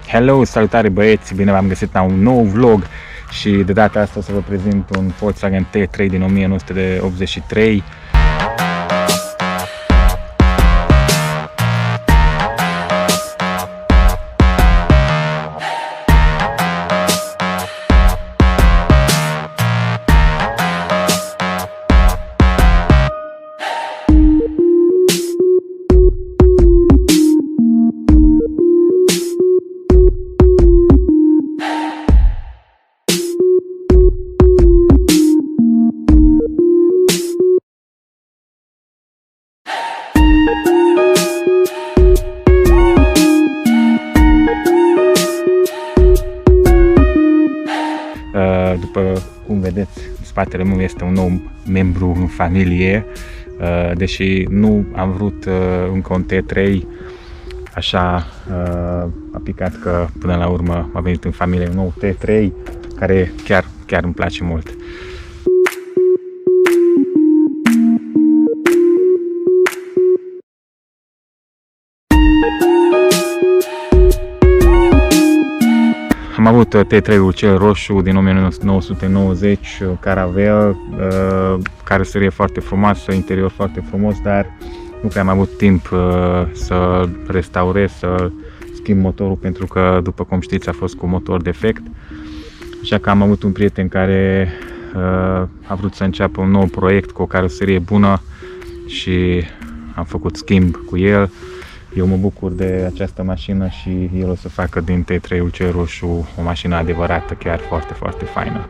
Hello, salutare băieți, bine v-am găsit la un nou vlog și de data asta o să vă prezint un Volkswagen T3 din 1983. După cum vedeți, în spatele meu este un nou membru în familie, deși nu am vrut încă un T3, așa a picat că până la urmă a venit în familie un nou T3 care chiar îmi place mult. Am avut T3-ul cel roșu din 1990, Caravelle, caroserie foarte frumoasă, interior foarte frumos, dar nu prea am avut timp să restaurez, să schimb motorul, pentru că, după cum știți, a fost cu motor defect. Așa că am avut un prieten care a vrut să înceapă un nou proiect cu o caroserie bună și am făcut schimb cu el. Eu mă bucur de această mașină și el o să facă din T3-ul cel roșu o mașină adevărată, chiar foarte faină.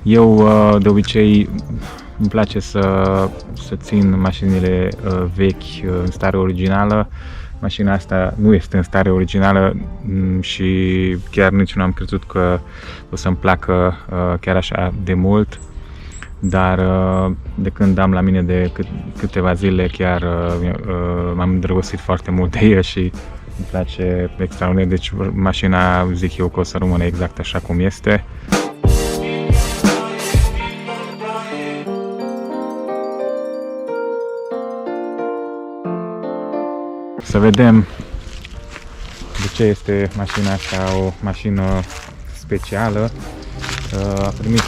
Eu de obicei îmi place să țin mașinile vechi în stare originală. Mașina asta nu este în stare originală și chiar nici nu am crezut că o să-mi placă chiar așa de mult. Dar de când am la mine de câteva zile, chiar m-am îndrăgostit foarte mult de ea și îmi place extraordinar. Deci mașina, zic eu, că o să rămână exact așa cum este. Să vedem de ce este mașina asta o mașină specială. A primit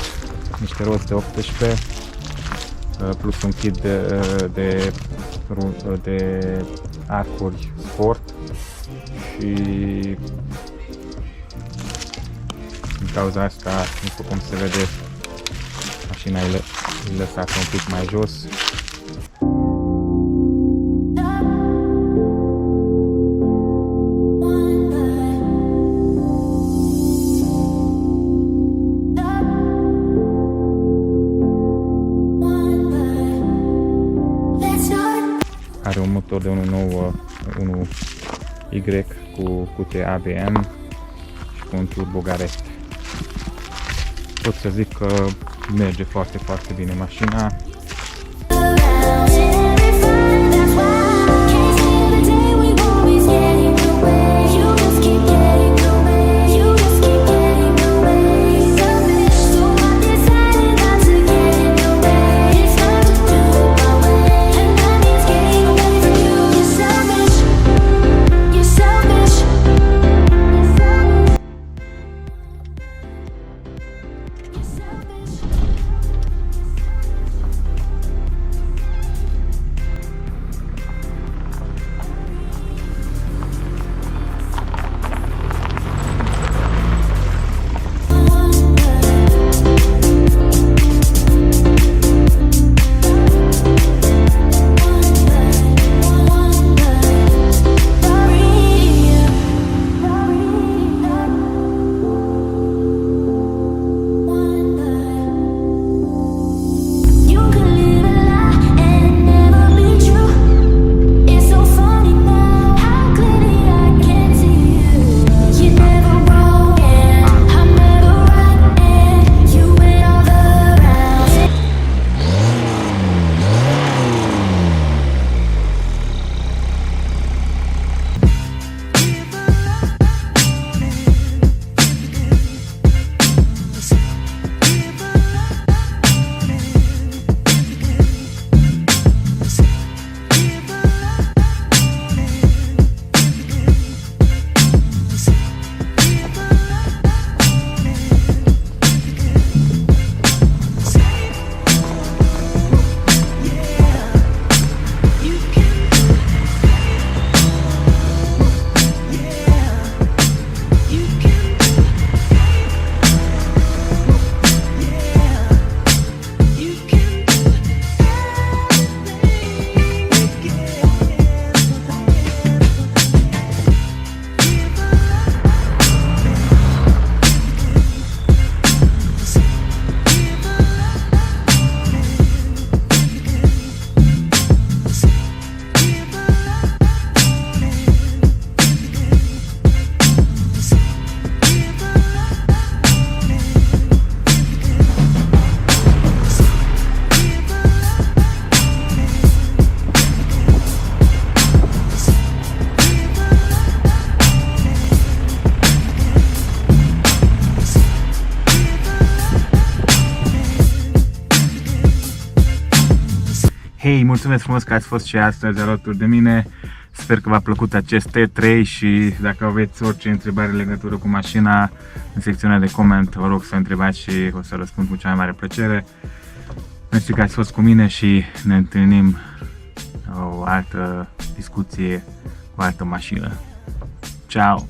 niște roți de 18 plus un kit de arcuri sport și din cauza asta, după cum se vede, mașina e lăsată un pic mai jos. Are un motor de 1.9 1Y cu cute ABM și cu un turbo Garrett. Pot să zic că merge foarte bine mașina. Hei, mulțumesc frumos că ați fost și astăzi alături de mine. Sper că v-a plăcut acest T3 și dacă aveți orice întrebare în legătură cu mașina, în secțiunea de coment, vă rog să întrebați și o să răspund cu cea mai mare plăcere. Mersi că ați fost cu mine și ne întâlnim o altă discuție cu o altă mașină. Ciao!